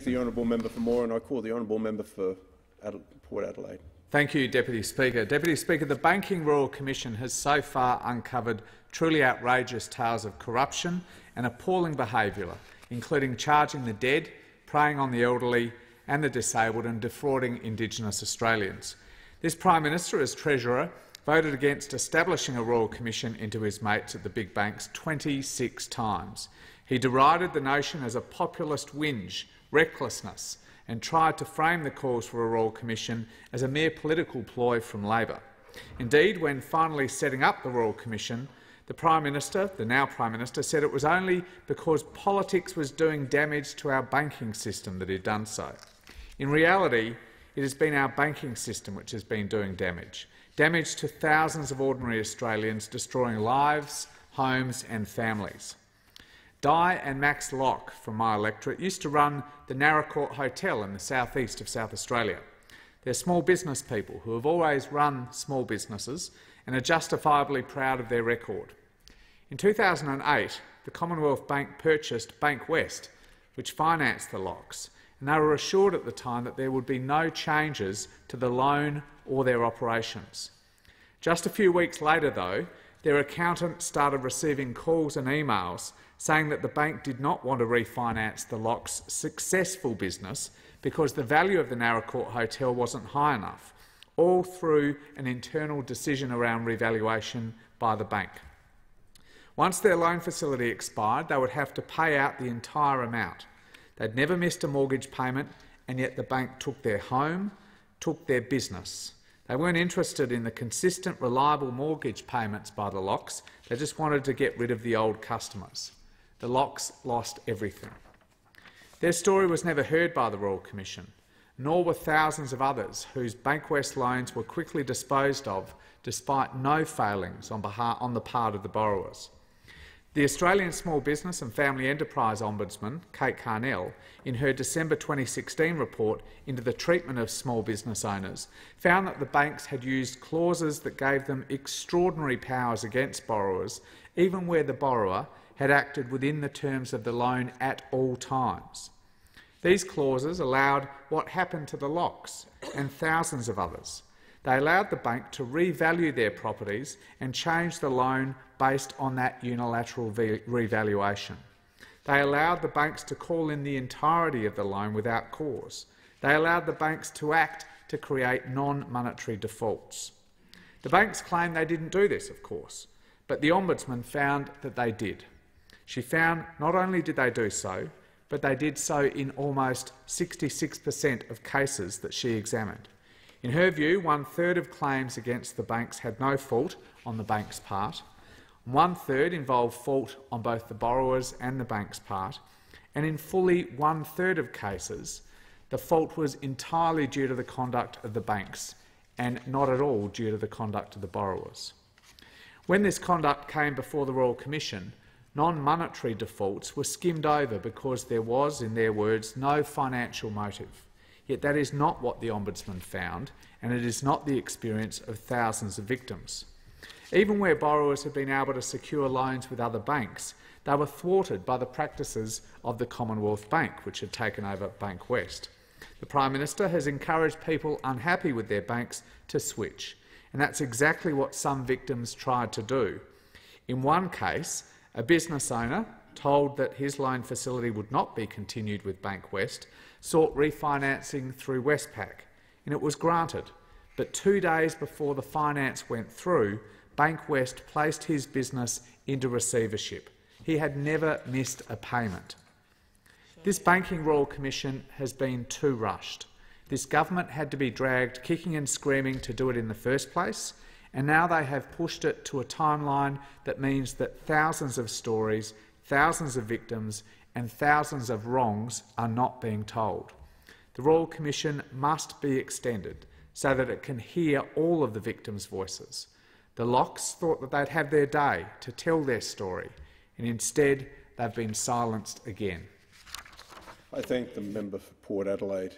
The honourable member for Moore, and I call the honourable member for Port Adelaide. Thank you, Deputy Speaker. Deputy Speaker, the Banking Royal Commission has so far uncovered truly outrageous tales of corruption and appalling behaviour, including charging the dead, preying on the elderly and the disabled and defrauding Indigenous Australians. This Prime Minister, as Treasurer, voted against establishing a Royal Commission into his mates at the big banks 26 times. He derided the notion as a populist whinge, recklessness, and tried to frame the calls for a Royal Commission as a mere political ploy from Labor. Indeed, when finally setting up the Royal Commission, the Prime Minister, the now Prime Minister, said it was only because politics was doing damage to our banking system that he'd done so. In reality, it has been our banking system which has been doing damage to thousands of ordinary Australians, destroying lives, homes and families. Di and Max Locke from my electorate used to run the Naracoorte Hotel in the southeast of South Australia. They're small business people who have always run small businesses and are justifiably proud of their record. In 2008, the Commonwealth Bank purchased Bankwest, which financed the Lockes, and they were assured at the time that there would be no changes to the loan or their operations. Just a few weeks later, though, their accountant started receiving calls and emails saying that the bank did not want to refinance the Lockes' successful business because the value of the Naracoorte Hotel wasn't high enough, all through an internal decision around revaluation by the bank. Once their loan facility expired, they would have to pay out the entire amount. They'd never missed a mortgage payment, and yet the bank took their home, took their business. They weren't interested in the consistent, reliable mortgage payments by the Lockes. They just wanted to get rid of the old customers. The Lockes lost everything. Their story was never heard by the Royal Commission, nor were thousands of others whose Bankwest loans were quickly disposed of despite no failings on the part of the borrowers. The Australian Small Business and Family Enterprise Ombudsman, Kate Carnell, in her December 2016 report into the treatment of small business owners, found that the banks had used clauses that gave them extraordinary powers against borrowers, even where the borrower had acted within the terms of the loan at all times. These clauses allowed what happened to the Lockes and thousands of others. They allowed the bank to revalue their properties and change the loan based on that unilateral revaluation. They allowed the banks to call in the entirety of the loan without cause. They allowed the banks to act to create non-monetary defaults. The banks claim they didn't do this, of course, but the Ombudsman found that they did. She found not only did they do so, but they did so in almost 66% of cases that she examined. In her view, 1/3 of claims against the banks had no fault on the bank's part, 1/3 involved fault on both the borrowers and the bank's part, and in fully 1/3 of cases, the fault was entirely due to the conduct of the banks and not at all due to the conduct of the borrowers. When this conduct came before the Royal Commission, non-monetary defaults were skimmed over because there was, in their words, no financial motive. Yet that is not what the Ombudsman found, and it is not the experience of thousands of victims. Even where borrowers have been able to secure loans with other banks, they were thwarted by the practices of the Commonwealth Bank, which had taken over Bankwest. The Prime Minister has encouraged people unhappy with their banks to switch, and that's exactly what some victims tried to do. In one case, a business owner, told that his loan facility would not be continued with Bankwest, sought refinancing through Westpac, and it was granted. But 2 days before the finance went through, Bankwest placed his business into receivership. He had never missed a payment. This Banking Royal Commission has been too rushed. This government had to be dragged kicking and screaming to do it in the first place, and now they have pushed it to a timeline that means that thousands of stories, thousands of victims and thousands of wrongs are not being told. The Royal Commission must be extended so that it can hear all of the victims' voices. The Lockes thought that they'd have their day to tell their story, and instead they've been silenced again. I thank the member for Port Adelaide.